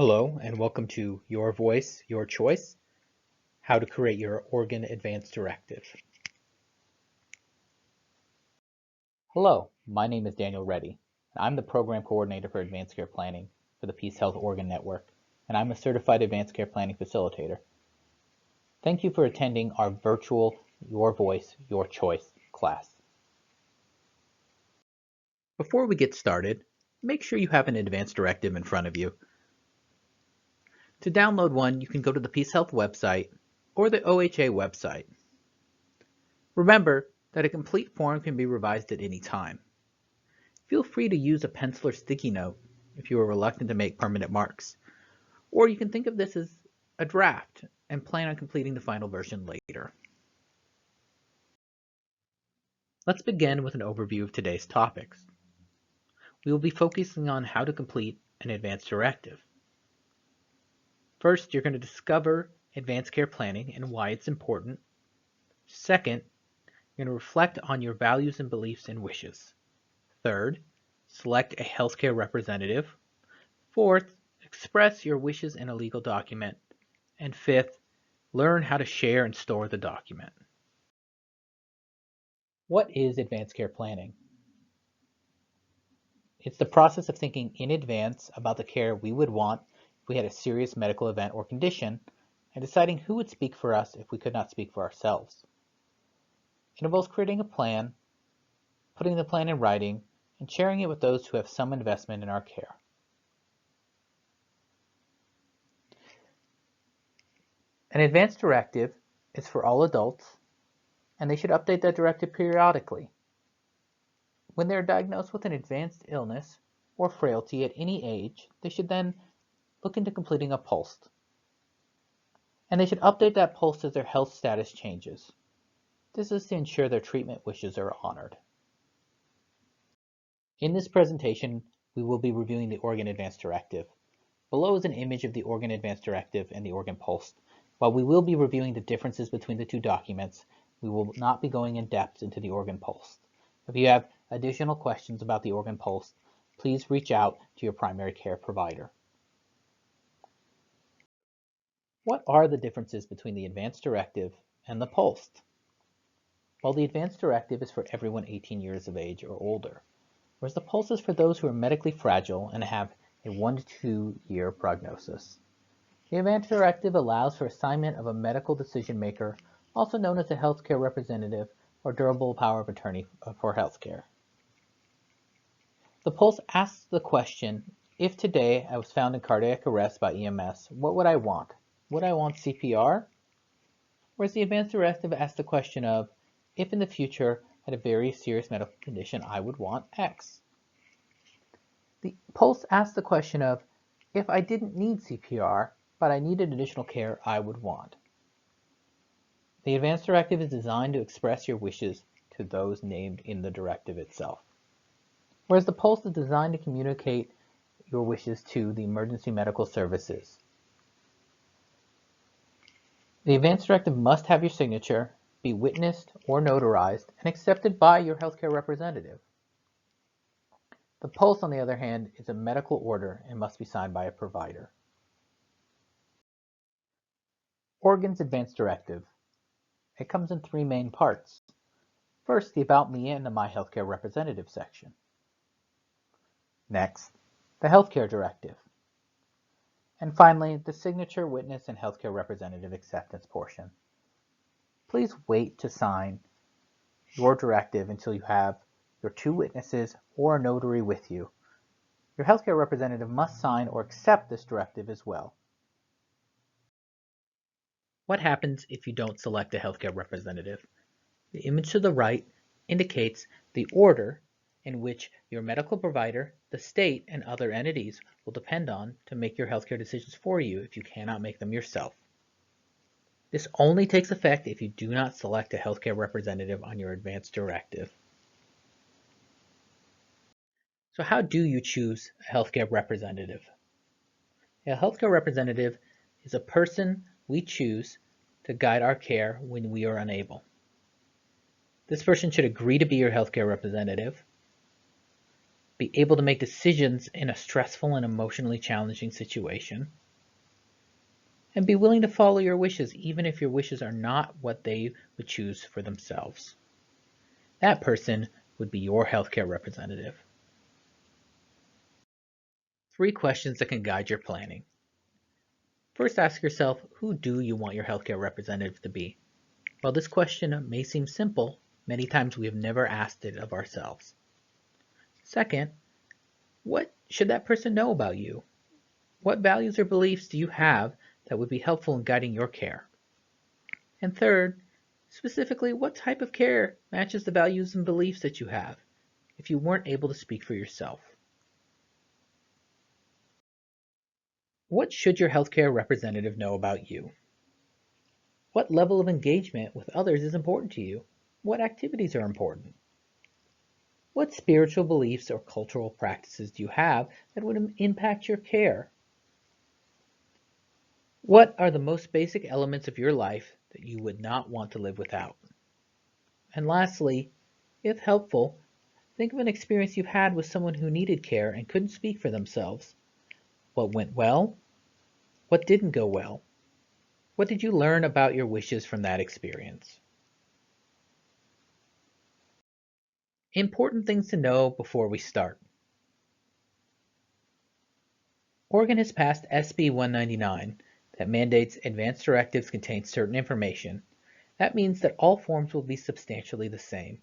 Hello and welcome to Your Voice, Your Choice, How to Create Your Organ Advance Directive. Hello, my name is Daniel Reti, and I'm the Program Coordinator for Advanced Care Planning for the PeaceHealth Organ Network, and I'm a Certified Advanced Care Planning Facilitator. Thank you for attending our virtual Your Voice, Your Choice class. Before we get started, make sure you have an advance directive in front of you. To download one, you can go to the PeaceHealth website or the OHA website. Remember that a complete form can be revised at any time. Feel free to use a pencil or sticky note if you are reluctant to make permanent marks, or you can think of this as a draft and plan on completing the final version later. Let's begin with an overview of today's topics. We will be focusing on how to complete an advance directive. First, you're going to discover advanced care planning and why it's important. Second, you're going to reflect on your values and beliefs and wishes. Third, select a healthcare representative. Fourth, express your wishes in a legal document. And fifth, learn how to share and store the document. What is advanced care planning? It's the process of thinking in advance about the care we would want if we had a serious medical event or condition, and deciding who would speak for us if we could not speak for ourselves. It involves creating a plan, putting the plan in writing, and sharing it with those who have some investment in our care. An advance directive is for all adults, and they should update that directive periodically. When they are diagnosed with an advanced illness or frailty at any age, they should then look into completing a PULST. And they should update that PULST as their health status changes. This is to ensure their treatment wishes are honored. In this presentation, we will be reviewing the Organ Advance Directive. Below is an image of the Organ Advance Directive and the Organ PULST. While we will be reviewing the differences between the two documents, we will not be going in depth into the Organ PULST. If you have additional questions about the Organ PULST, please reach out to your primary care provider. What are the differences between the Advance Directive and the PULST? Well, the Advance Directive is for everyone 18 years of age or older, whereas the PULST is for those who are medically fragile and have a 1 to 2 year prognosis. The Advance Directive allows for assignment of a medical decision maker, also known as a healthcare representative or durable power of attorney for healthcare. The PULST asks the question, if today I was found in cardiac arrest by EMS, what would I want? Would I want CPR? Whereas the Advance Directive asks the question of, if in the future I had a very serious medical condition, I would want X. The PULST asks the question of, if I didn't need CPR, but I needed additional care, I would want. The Advance Directive is designed to express your wishes to those named in the directive itself, whereas the PULST is designed to communicate your wishes to the emergency medical services. The Advance Directive must have your signature, be witnessed or notarized, and accepted by your healthcare representative. The PULST, on the other hand, is a medical order and must be signed by a provider. Organs Advance Directive. It comes in 3 main parts. First, the About Me and the My Healthcare Representative section. Next, the Healthcare Directive. And finally, the Signature, Witness, and Healthcare Representative Acceptance portion. Please wait to sign your directive until you have your 2 witnesses or a notary with you. Your healthcare representative must sign or accept this directive as well. What happens if you don't select a healthcare representative? The image to the right indicates the order in which your medical provider, the state, and other entities will depend on to make your healthcare decisions for you if you cannot make them yourself. This only takes effect if you do not select a healthcare representative on your advance directive. So how do you choose a healthcare representative? A healthcare representative is a person we choose to guide our care when we are unable. This person should agree to be your healthcare representative. be able to make decisions in a stressful and emotionally challenging situation, and be willing to follow your wishes even if your wishes are not what they would choose for themselves. That person would be your healthcare representative. 3 questions that can guide your planning. First, ask yourself, who do you want your healthcare representative to be? While this question may seem simple, many times we have never asked it of ourselves. Second, what should that person know about you? What values or beliefs do you have that would be helpful in guiding your care? And third, specifically, what type of care matches the values and beliefs that you have if you weren't able to speak for yourself? What should your healthcare representative know about you? What level of engagement with others is important to you? What activities are important? What spiritual beliefs or cultural practices do you have that would impact your care? What are the most basic elements of your life that you would not want to live without? And lastly, if helpful, think of an experience you've had with someone who needed care and couldn't speak for themselves. What went well? What didn't go well? What did you learn about your wishes from that experience? Important things to know before we start. Oregon has passed SB 199 that mandates advance directives contain certain information. That means that all forms will be substantially the same.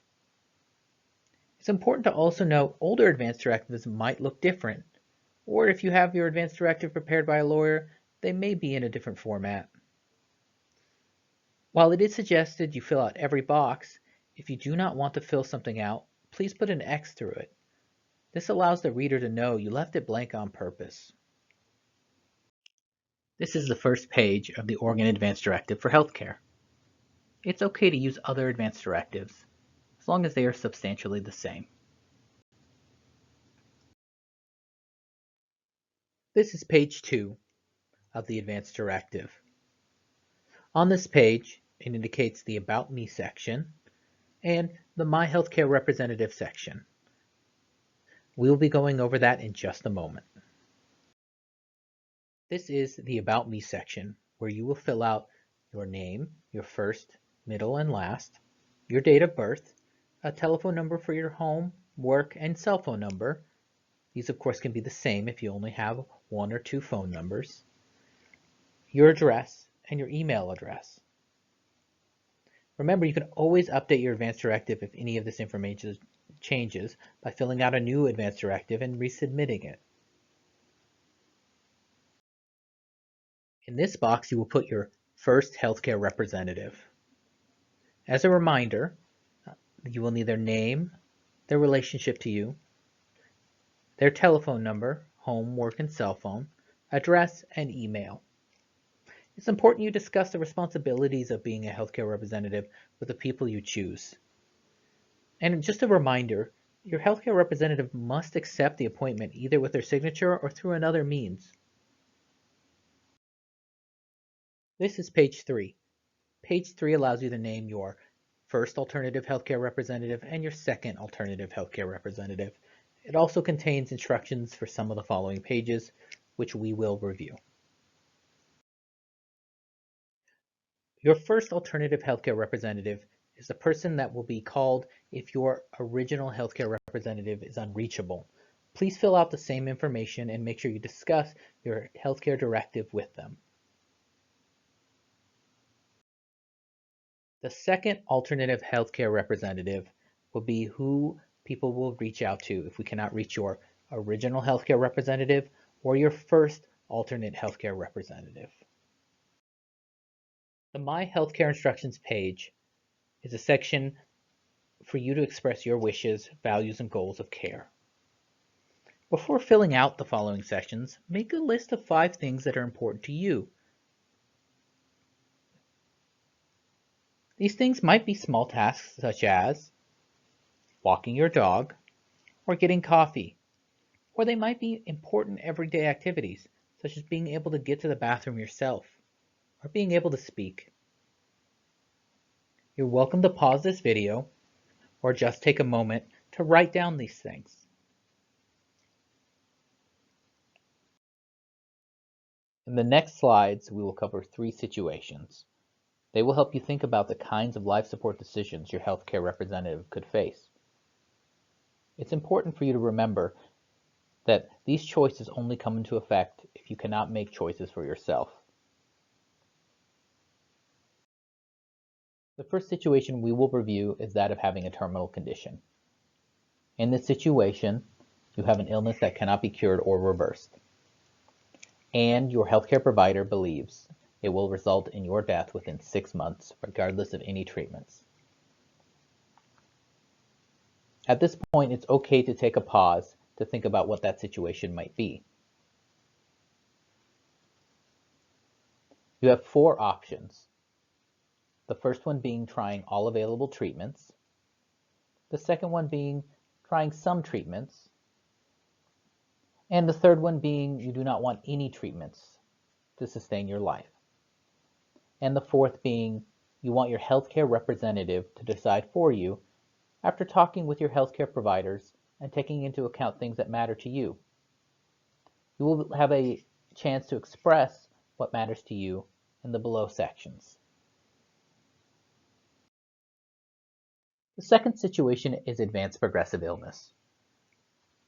It's important to also note older advance directives might look different, or if you have your advance directive prepared by a lawyer, they may be in a different format. While it is suggested you fill out every box, if you do not want to fill something out, please put an X through it. This allows the reader to know you left it blank on purpose. This is the first page of the Oregon Advance Directive for healthcare. It's okay to use other advance directives, as long as they are substantially the same. This is page 2 of the Advance Directive. On this page, it indicates the About Me section and the My Healthcare Representative section. We'll be going over that in just a moment. This is the About Me section, where you will fill out your name, your first, middle, and last, your date of birth, a telephone number for your home, work, and cell phone number. These, of course, can be the same if you only have 1 or 2 phone numbers, your address, and your email address. Remember, you can always update your advance directive if any of this information changes by filling out a new advance directive and resubmitting it. In this box, you will put your first healthcare representative. As a reminder, you will need their name, their relationship to you, their telephone number, home, work, and cell phone, address, and email. It's important you discuss the responsibilities of being a healthcare representative with the people you choose. And just a reminder, your healthcare representative must accept the appointment either with their signature or through another means. This is page 3. Page 3 allows you to name your first alternative healthcare representative and your second alternative healthcare representative. It also contains instructions for some of the following pages, which we will review. Your first alternative healthcare representative is the person that will be called if your original healthcare representative is unreachable. Please fill out the same information and make sure you discuss your healthcare directive with them. The second alternative healthcare representative will be who people will reach out to if we cannot reach your original healthcare representative or your first alternate healthcare representative. The My Healthcare Instructions page is a section for you to express your wishes, values, and goals of care. Before filling out the following sections, make a list of 5 things that are important to you. These things might be small tasks such as walking your dog or getting coffee, or they might be important everyday activities such as being able to get to the bathroom yourself or being able to speak. You're welcome to pause this video or just take a moment to write down these things. In the next slides, we will cover 3 situations. They will help you think about the kinds of life support decisions your healthcare representative could face. It's important for you to remember that these choices only come into effect if you cannot make choices for yourself. The first situation we will review is that of having a terminal condition. In this situation, you have an illness that cannot be cured or reversed, and your healthcare provider believes it will result in your death within 6 months, regardless of any treatments. At this point, it's okay to take a pause to think about what that situation might be. You have 4 options. The first one being trying all available treatments. The second one being trying some treatments. And the third one being you do not want any treatments to sustain your life. And the fourth being you want your healthcare representative to decide for you after talking with your healthcare providers and taking into account things that matter to you. You will have a chance to express what matters to you in the below sections. The second situation is advanced progressive illness.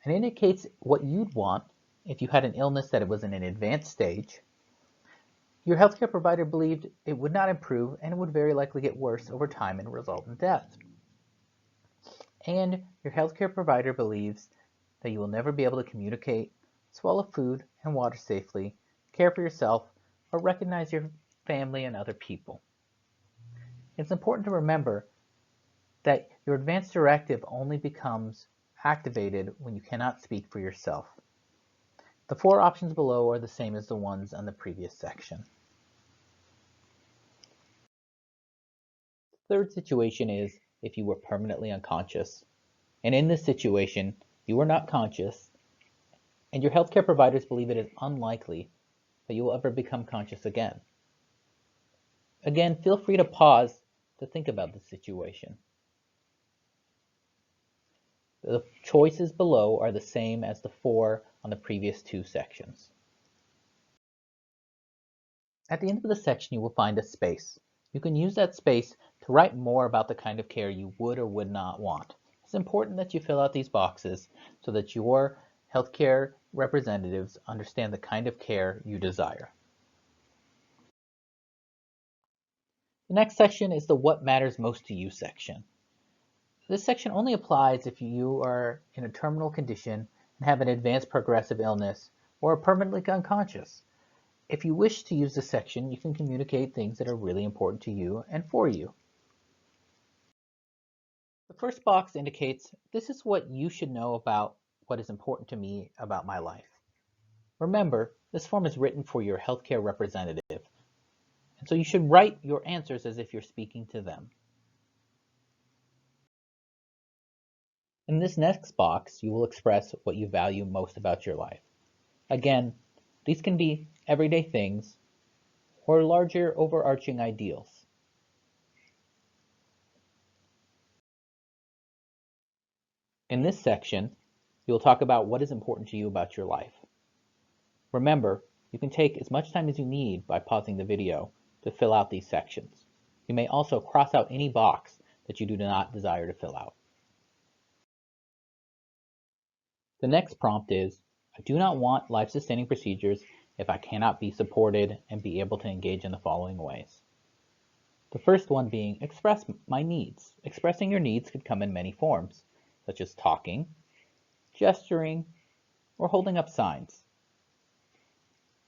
It indicates what you'd want if you had an illness that it was in an advanced stage. Your healthcare provider believed it would not improve and it would very likely get worse over time and result in death. And your healthcare provider believes that you will never be able to communicate, swallow food and water safely, care for yourself, or recognize your family and other people. It's important to remember that your advance directive only becomes activated when you cannot speak for yourself. The 4 options below are the same as the ones on the previous section. The third situation is if you were permanently unconscious. And in this situation, you are not conscious, and your healthcare providers believe it is unlikely that you will ever become conscious again. Again, feel free to pause to think about this situation. The choices below are the same as the 4 on the previous 2 sections. At the end of the section, you will find a space. You can use that space to write more about the kind of care you would or would not want. It's important that you fill out these boxes so that your healthcare representatives understand the kind of care you desire. The next section is the what matters most to you section. This section only applies if you are in a terminal condition and have an advanced progressive illness or are permanently unconscious. If you wish to use this section, you can communicate things that are really important to you and for you. The first box indicates this is what you should know about what is important to me about my life. Remember, this form is written for your healthcare representative, and so you should write your answers as if you're speaking to them. In this next box, you will express what you value most about your life. Again, these can be everyday things or larger overarching ideals. In this section, you will talk about what is important to you about your life. Remember, you can take as much time as you need by pausing the video to fill out these sections. You may also cross out any box that you do not desire to fill out. The next prompt is, I do not want life-sustaining procedures if I cannot be supported and be able to engage in the following ways. The first one being express my needs. Expressing your needs could come in many forms, such as talking, gesturing, or holding up signs.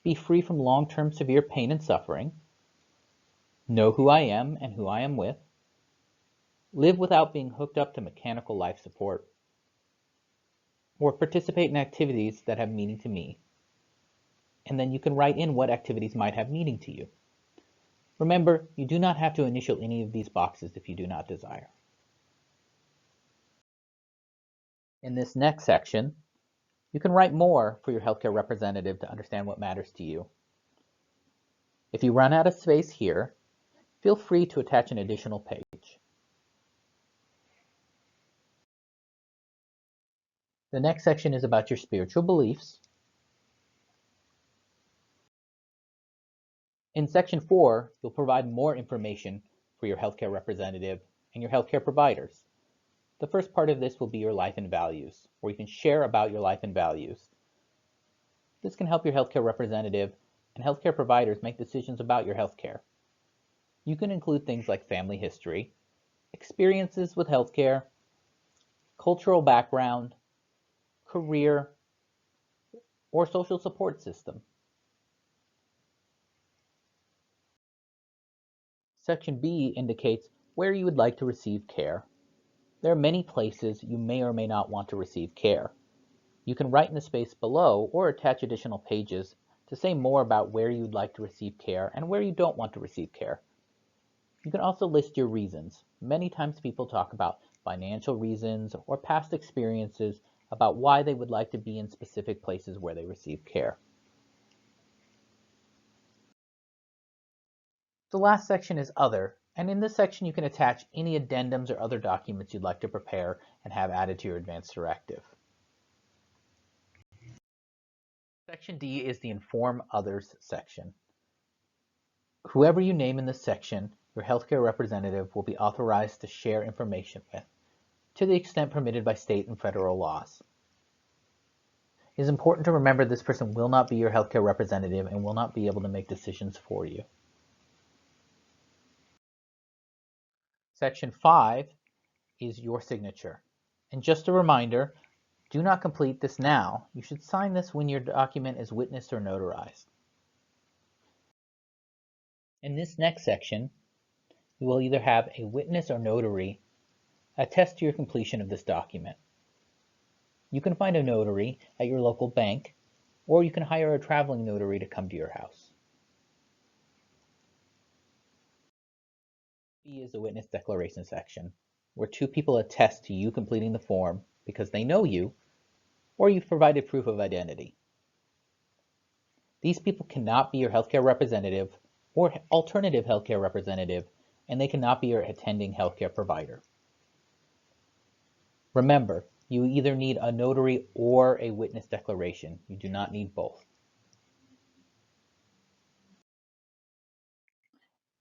Be free from long-term severe pain and suffering. Know who I am and who I am with. Live without being hooked up to mechanical life support. Or participate in activities that have meaning to me. And then you can write in what activities might have meaning to you. Remember, you do not have to initial any of these boxes if you do not desire. In this next section, you can write more for your healthcare representative to understand what matters to you. If you run out of space here, feel free to attach an additional page. The next section is about your spiritual beliefs. In Section 4, you'll provide more information for your healthcare representative and your healthcare providers. The first part of this will be your life and values, where you can share about your life and values. This can help your healthcare representative and healthcare providers make decisions about your healthcare. You can include things like family history, experiences with healthcare, cultural background, career, or social support system. Section B indicates where you would like to receive care. There are many places you may or may not want to receive care. You can write in the space below or attach additional pages to say more about where you'd like to receive care and where you don't want to receive care. You can also list your reasons. Many times people talk about financial reasons or past experiences about why they would like to be in specific places where they receive care. The last section is Other, and in this section you can attach any addendums or other documents you'd like to prepare and have added to your advance directive. Section D is the Inform Others section. Whoever you name in this section, your healthcare representative will be authorized to share information with, to the extent permitted by state and federal laws. It is important to remember this person will not be your healthcare representative and will not be able to make decisions for you. Section 5 is your signature. And just a reminder, do not complete this now. You should sign this when your document is witnessed or notarized. In this next section, you will either have a witness or notary attest to your completion of this document. You can find a notary at your local bank, or you can hire a traveling notary to come to your house. B is the witness declaration section, where two people attest to you completing the form because they know you, or you've provided proof of identity. These people cannot be your healthcare representative or alternative healthcare representative, and they cannot be your attending healthcare provider. Remember, you either need a notary or a witness declaration. You do not need both.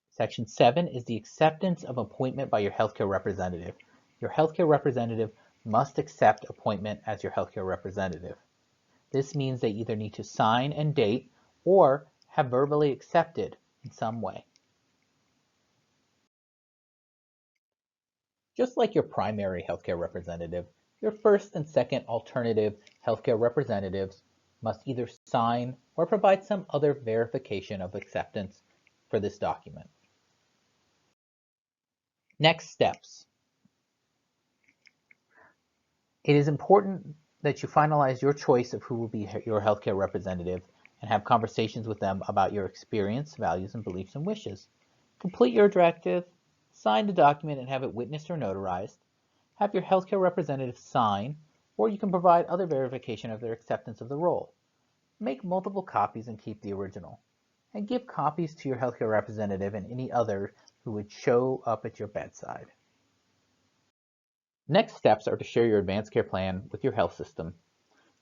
Section 7 is the acceptance of appointment by your healthcare representative. Your healthcare representative must accept appointment as your healthcare representative. This means they either need to sign and date or have verbally accepted in some way. Just like your primary healthcare representative, your first and second alternative healthcare representatives must either sign or provide some other verification of acceptance for this document. Next steps. It is important that you finalize your choice of who will be your healthcare representative and have conversations with them about your experience, values, and beliefs and wishes. Complete your directive, sign the document and have it witnessed or notarized. Have your healthcare representative sign, or you can provide other verification of their acceptance of the role. Make multiple copies and keep the original. And give copies to your healthcare representative and any other who would show up at your bedside. Next steps are to share your advanced care plan with your health system.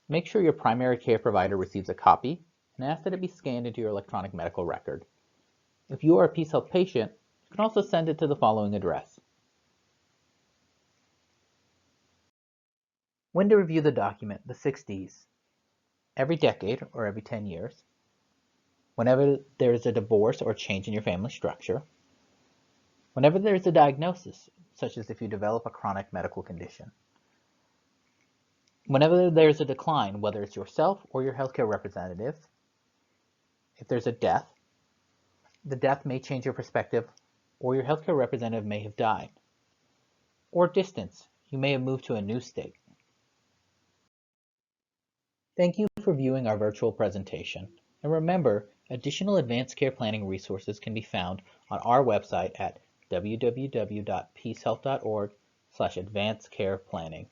Make sure your primary care provider receives a copy and ask that it be scanned into your electronic medical record. If you are a PeaceHealth patient, you can also send it to the following address. When to review the document, the 6 Ds. Every decade or every 10 years. Whenever there is a divorce or change in your family structure. Whenever there is a diagnosis, such as if you develop a chronic medical condition. Whenever there's a decline, whether it's yourself or your healthcare representative. If there's a death, the death may change your perspective, or your healthcare representative may have died. Or distance, you may have moved to a new state. Thank you for viewing our virtual presentation. And remember, additional advanced care planning resources can be found on our website at www.peacehealth.org/advancedcareplanning.